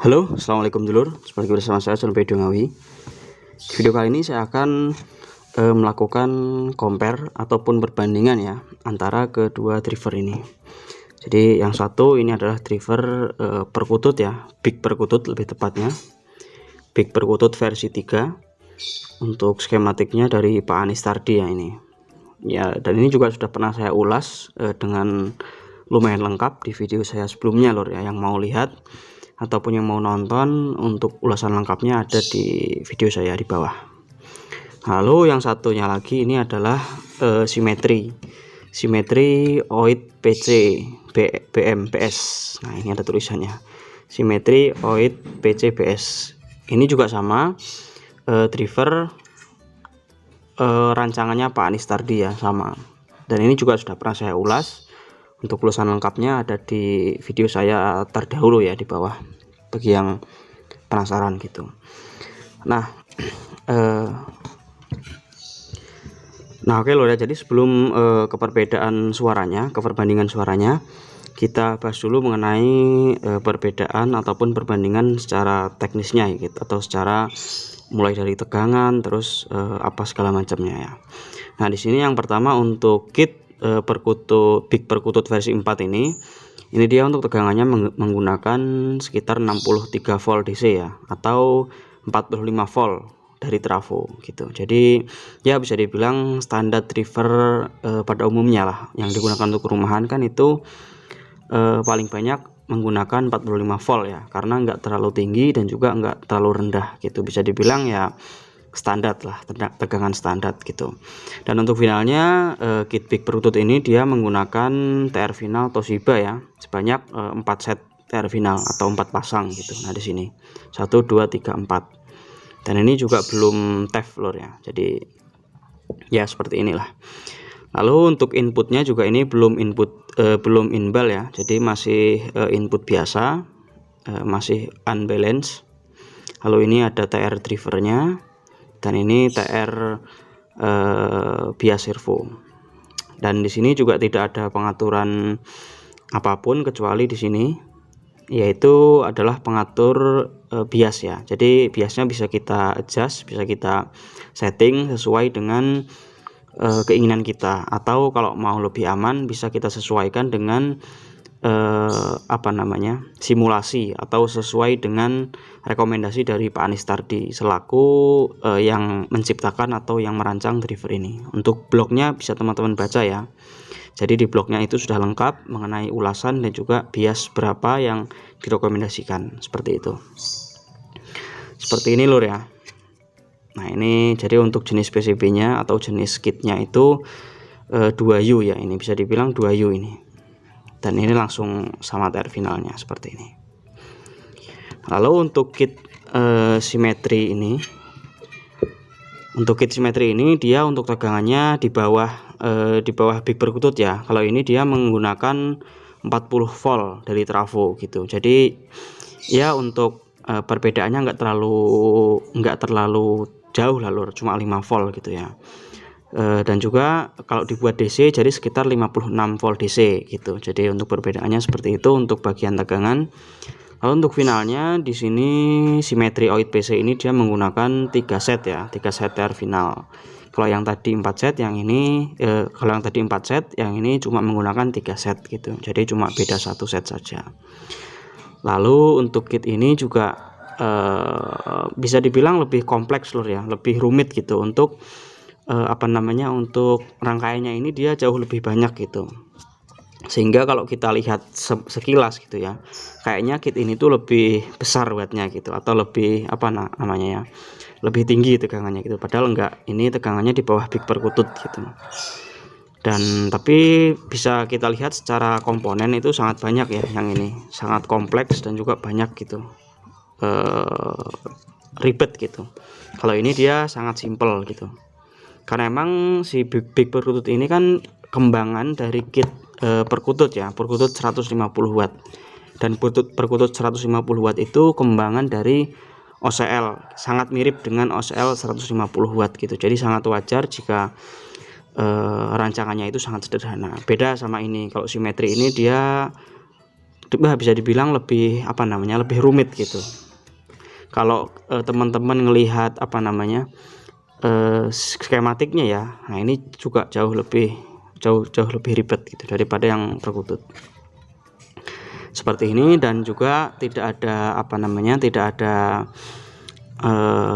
Halo, assalamualaikum dulur. Seperti bersama saya John Pedro Ngawi. Di video kali ini saya akan melakukan compare ataupun perbandingan ya antara kedua driver ini. Jadi yang satu ini adalah driver perkutut ya, big perkutut lebih tepatnya, big perkutut versi 3. Untuk skematiknya dari Pak Anies Tardi ya ini. Ya, dan ini juga sudah pernah saya ulas dengan lumayan lengkap di video saya sebelumnya lor ya. Yang mau lihat ataupun yang mau nonton, untuk ulasan lengkapnya ada di video saya di bawah. Lalu yang satunya lagi ini adalah simetri OID PC BMPS. Nah, ini ada tulisannya simetri OID PC BS. Ini juga sama, driver rancangannya Pak Anies Tardi ya, sama. Dan ini juga sudah pernah saya ulas. Untuk ulasan lengkapnya ada di video saya terdahulu ya di bawah, bagi yang penasaran gitu. Nah, oke loh ya. Jadi sebelum ke perbedaan suaranya, ke perbandingan suaranya, kita bahas dulu mengenai perbedaan ataupun perbandingan secara teknisnya ya, gitu, atau secara mulai dari tegangan terus apa segala macamnya ya. Nah, di sini yang pertama untuk kit big perkutut versi 4 ini dia untuk tegangannya menggunakan sekitar 63 volt DC ya, atau 45 volt dari trafo gitu. Jadi ya bisa dibilang standar driver pada umumnya lah yang digunakan untuk rumahan kan itu paling banyak menggunakan 45 volt ya, karena nggak terlalu tinggi dan juga nggak terlalu rendah gitu. Bisa dibilang ya standar lah, tegangan standar gitu. Dan untuk finalnya kit big perkutut ini dia menggunakan TR final Toshiba ya, sebanyak 4 set TR final atau 4 pasang gitu. Nah, di sini 1 2 3 4. Dan ini juga belum TEF lor ya. Jadi ya seperti inilah. Lalu untuk inputnya juga ini belum inbal ya. Jadi masih input biasa, masih unbalance. Lalu ini ada TR drivernya. Dan ini TR bias servo. Dan di sini juga tidak ada pengaturan apapun kecuali di sini, yaitu adalah pengatur bias ya. Jadi biasnya bisa kita adjust, bisa kita setting sesuai dengan keinginan kita, atau kalau mau lebih aman bisa kita sesuaikan dengan simulasi atau sesuai dengan rekomendasi dari Pak Anies Tardi selaku yang menciptakan atau yang merancang driver ini. Untuk blognya bisa teman-teman baca ya. Jadi di blognya itu sudah lengkap mengenai ulasan dan juga bias berapa yang direkomendasikan, seperti itu. Seperti ini lur ya. Nah, ini jadi untuk jenis PCB-nya atau jenis kitnya itu 2U ya, ini bisa dibilang 2U ini. Dan ini langsung sama TR finalnya seperti ini. Lalu untuk kit simetri ini, dia untuk tegangannya di bawah big perkutut ya. Kalau ini dia menggunakan 40 volt dari trafo gitu. Jadi ya untuk perbedaannya nggak terlalu jauh lah lur, cuma 5 volt gitu ya. Dan juga kalau dibuat DC jadi sekitar 56 volt DC gitu. Jadi untuk perbedaannya seperti itu untuk bagian tegangan. Lalu untuk finalnya di sini simetri OID PC ini dia menggunakan 3 set ya, 3 set TR final. Kalau yang tadi 4 set, yang ini yang ini cuma menggunakan 3 set gitu. Jadi cuma beda 1 set saja. Lalu untuk kit ini juga bisa dibilang lebih kompleks lur ya, lebih rumit gitu. Untuk untuk rangkaiannya ini dia jauh lebih banyak gitu, sehingga kalau kita lihat sekilas gitu ya, kayaknya kit ini tuh lebih besar wattnya gitu, atau lebih lebih tinggi tegangannya gitu, padahal enggak, ini tegangannya di bawah big perkutut gitu. Dan tapi bisa kita lihat secara komponen itu sangat banyak ya, yang ini sangat kompleks dan juga banyak gitu, ribet gitu. Kalau ini dia sangat simple gitu, karena emang si big perkutut ini kan kembangan dari kit perkutut ya, perkutut 150 watt. Dan perkutut 150 watt itu kembangan dari OCL, sangat mirip dengan OCL 150 watt gitu. Jadi sangat wajar jika rancangannya itu sangat sederhana. Beda sama ini, kalau simetri ini dia bisa dibilang lebih lebih rumit gitu. Kalau teman-teman ngelihat skematiknya ya, nah ini juga jauh lebih ribet gitu daripada yang perkutut seperti ini. Dan juga tidak ada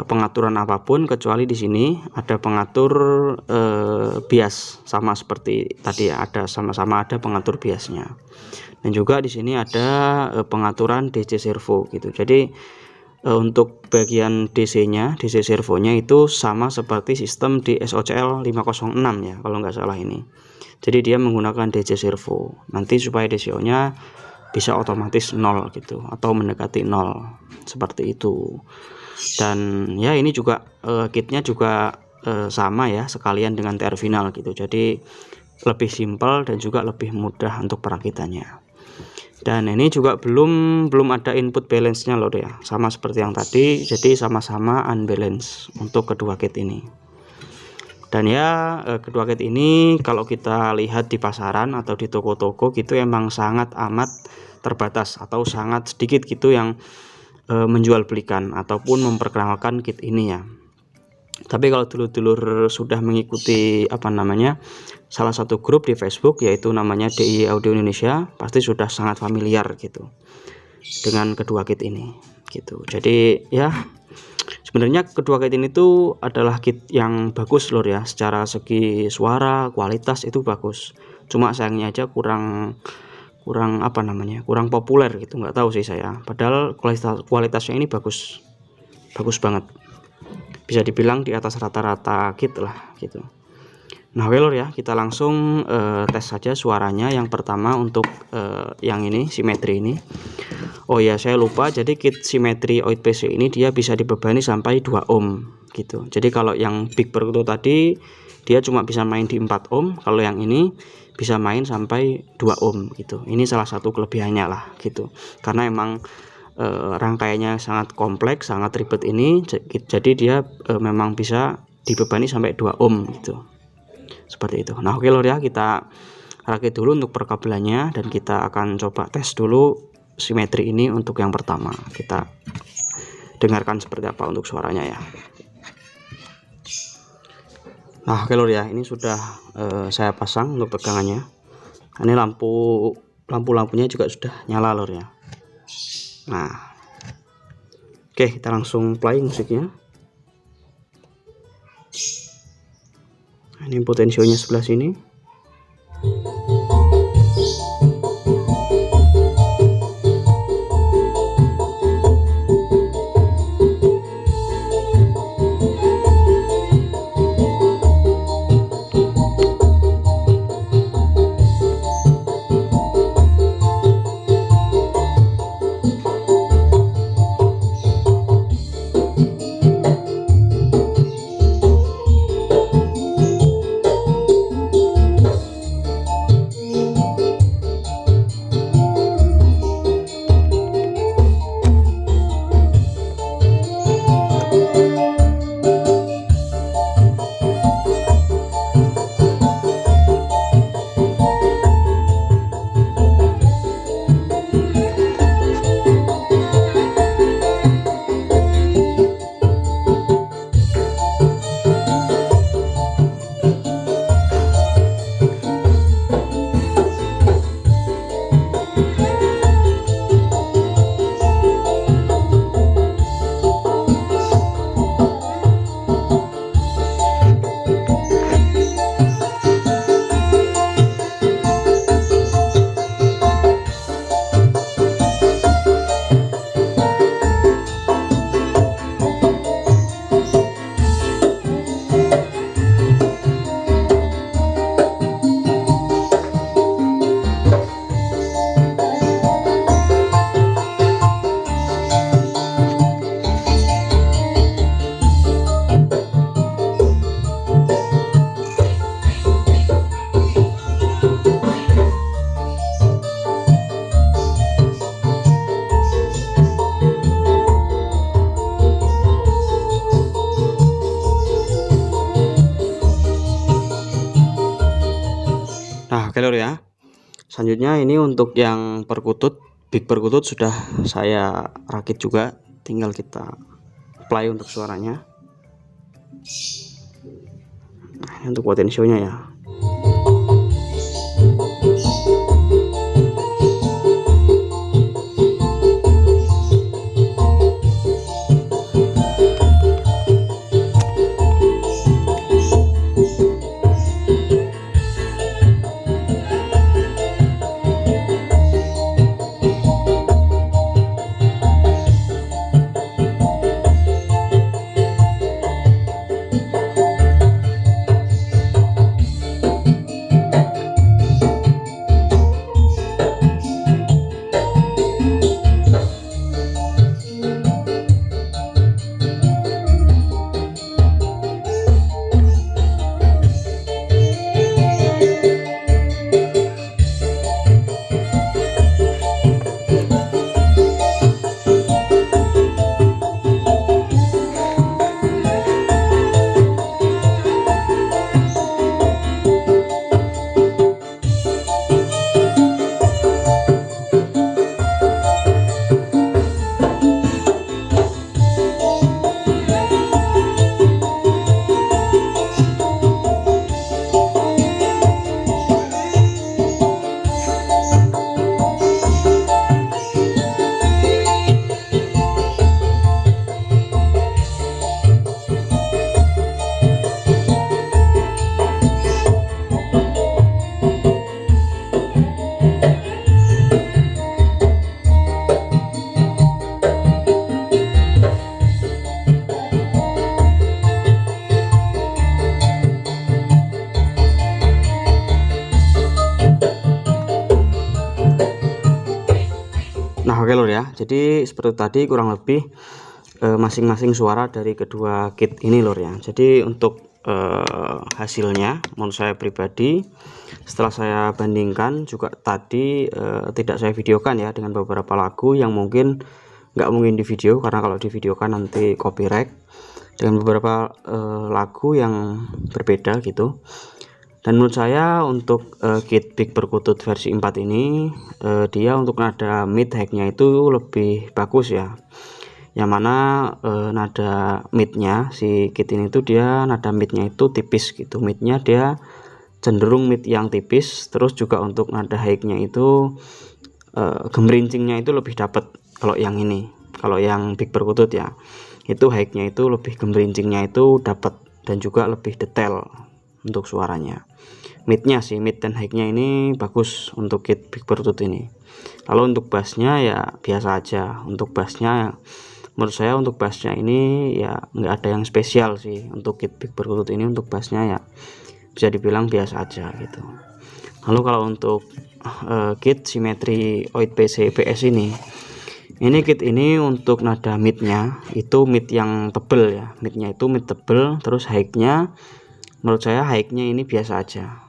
pengaturan apapun, kecuali di sini ada pengatur bias, sama seperti tadi ya, sama-sama ada pengatur biasnya. Dan juga di sini ada pengaturan DC servo gitu. Jadi untuk bagian DC servonya itu sama seperti sistem di SOCL 506 ya, kalau nggak salah ini. Jadi dia menggunakan DC servo nanti supaya DCO nya bisa otomatis 0 gitu, atau mendekati 0 seperti itu. Dan ya ini juga kitnya juga sama ya, sekalian dengan TR final gitu. Jadi lebih simpel dan juga lebih mudah untuk perakitannya. Dan ini juga belum ada input balance-nya loh ya, sama seperti yang tadi. Jadi sama-sama unbalance untuk kedua kit ini. Dan ya kedua kit ini kalau kita lihat di pasaran atau di toko-toko gitu emang sangat amat terbatas atau sangat sedikit gitu yang menjual belikan ataupun memperkenalkan kit ini ya. Tapi kalau dulur-dulur sudah mengikuti salah satu grup di Facebook, yaitu namanya DI Audio Indonesia, pasti sudah sangat familiar gitu dengan kedua kit ini gitu. Jadi ya sebenarnya kedua kit ini tuh adalah kit yang bagus lor ya, secara segi suara kualitas itu bagus. Cuma sayangnya aja kurang populer gitu, nggak tahu sih saya. Padahal kualitasnya ini bagus banget, bisa dibilang di atas rata-rata kit lah gitu. Nah oke lor ya, kita langsung tes saja suaranya. Yang pertama untuk yang ini simetri ini. Oh ya, saya lupa, jadi kit simetri OID PC ini dia bisa dibebani sampai 2 ohm gitu. Jadi kalau yang Big Perkuto tadi dia cuma bisa main di 4 ohm, kalau yang ini bisa main sampai 2 ohm gitu. Ini salah satu kelebihannya lah gitu, karena emang rangkaiannya sangat kompleks, sangat ribet ini. Jadi dia memang bisa dibebani sampai 2 ohm gitu, seperti itu. Nah oke lor ya, kita rakit dulu untuk perkabelannya dan kita akan coba tes dulu simetri ini. Untuk yang pertama kita dengarkan seperti apa untuk suaranya ya. Nah oke lor ya, ini sudah saya pasang untuk pegangannya. Ini lampunya juga sudah nyala lor ya. Nah oke, kita langsung play musiknya. Ini potensionya sebelah sini. Nah oke lor ya, selanjutnya ini untuk yang perkutut big perkutut sudah saya rakit juga, tinggal kita apply untuk suaranya. Nah, ini untuk potensionya ya. Nah oke lor ya, jadi seperti tadi kurang lebih masing-masing suara dari kedua kit ini lor ya. Jadi untuk hasilnya menurut saya pribadi, setelah saya bandingkan juga tadi tidak saya videokan ya, dengan beberapa lagu yang mungkin nggak mungkin di video, karena kalau di videokan nanti copyright, dengan beberapa lagu yang berbeda gitu. Dan menurut saya untuk kit big perkutut versi 4 ini dia untuk nada mid high-nya itu lebih bagus ya. Yang mana nada midnya si kit ini tuh dia nada midnya itu tipis gitu. Midnya dia cenderung mid yang tipis. Terus juga untuk nada high-nya itu gemerincingnya itu lebih dapat. Kalau yang ini, kalau yang big perkutut ya, itu high-nya itu lebih gemerincingnya itu dapat dan juga lebih detail untuk suaranya. Midnya sih, mid dan high-nya ini bagus untuk kit big perkutut ini. Kalau untuk bassnya ya biasa aja. Untuk bassnya menurut saya untuk bassnya ini ya nggak ada yang spesial sih. Untuk kit big perkutut ini untuk bassnya ya bisa dibilang biasa aja gitu. Lalu kalau untuk kit simetri Oid PC PS ini kit ini untuk nada midnya itu mid yang tebel ya. Midnya itu mid tebel, terus high-nya menurut saya high-nya ini biasa aja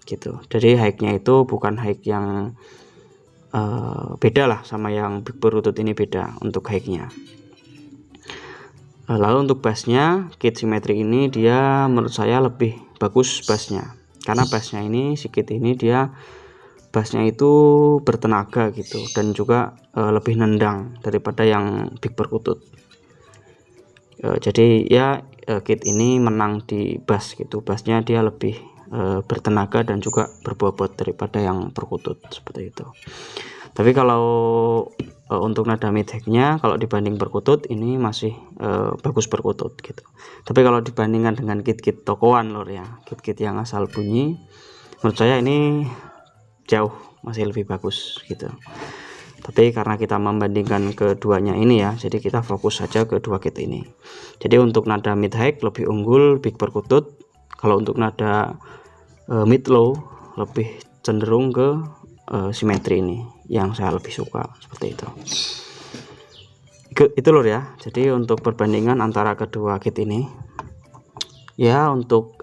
gitu. Jadi high-nya itu bukan high yang beda lah sama yang big perkutut ini, beda untuk high-nya. Lalu untuk bassnya kit simetri ini dia menurut saya lebih bagus bassnya, karena bassnya ini si kit ini dia bassnya itu bertenaga gitu, dan juga lebih nendang daripada yang big perkutut. Jadi ya kit ini menang di bass gitu, bassnya dia lebih bertenaga dan juga berbobot daripada yang perkutut seperti itu. Tapi kalau untuk nada mid high-nya kalau dibanding perkutut ini masih bagus perkutut gitu. Tapi kalau dibandingkan dengan kit-kit tokoan lor ya, kit-kit yang asal bunyi, menurut saya ini jauh masih lebih bagus gitu. Tapi karena kita membandingkan keduanya ini ya, jadi kita fokus saja ke dua kit ini. Jadi untuk nada mid high lebih unggul big perkutut. Kalau untuk nada mid low lebih cenderung ke simetri ini yang saya lebih suka seperti itu. Itu lor ya. Jadi untuk perbandingan antara kedua kit ini ya, untuk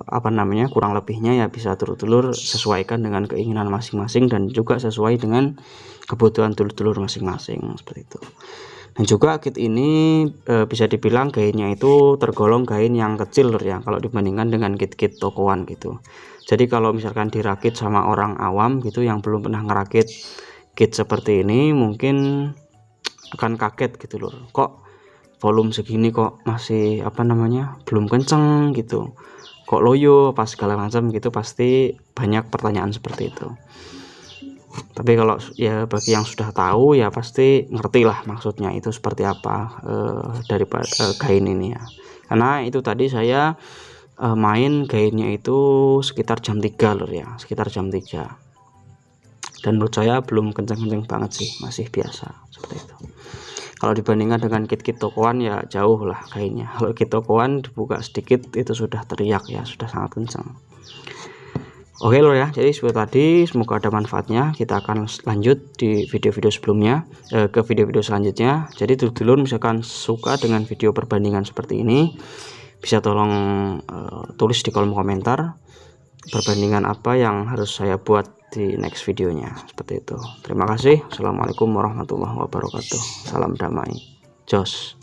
apa namanya, kurang lebihnya ya bisa dulur-dulur sesuaikan dengan keinginan masing-masing dan juga sesuai dengan kebutuhan dulur-dulur masing-masing seperti itu. Dan juga kit ini bisa dibilang gainnya itu tergolong gain yang kecil lor ya, kalau dibandingkan dengan kit-kit tokoan gitu. Jadi kalau misalkan dirakit sama orang awam gitu yang belum pernah ngerakit kit seperti ini mungkin akan kaget gitu loh, kok volume segini kok masih belum kenceng gitu, kok loyo pas segala macam gitu. Pasti banyak pertanyaan seperti itu. Tapi kalau ya bagi yang sudah tahu ya pasti ngerti lah maksudnya itu seperti apa daripada gain ini ya. Karena itu tadi saya main gainnya itu sekitar jam 3 lur ya, sekitar jam 3. Dan menurut saya belum kenceng-kenceng banget sih, masih biasa seperti itu. Kalau dibandingkan dengan kit-kit tokoan ya jauh lah gainnya. Kalau kit tokoan dibuka sedikit itu sudah teriak ya, sudah sangat kencang. Oke lor ya, jadi seperti tadi, semoga ada manfaatnya. Kita akan lanjut di video-video sebelumnya, ke video-video selanjutnya. Jadi dulur-dulur misalkan suka dengan video perbandingan seperti ini, bisa tolong tulis di kolom komentar perbandingan apa yang harus saya buat di next videonya, seperti itu. Terima kasih. Assalamualaikum warahmatullahi wabarakatuh. Salam damai. Jos.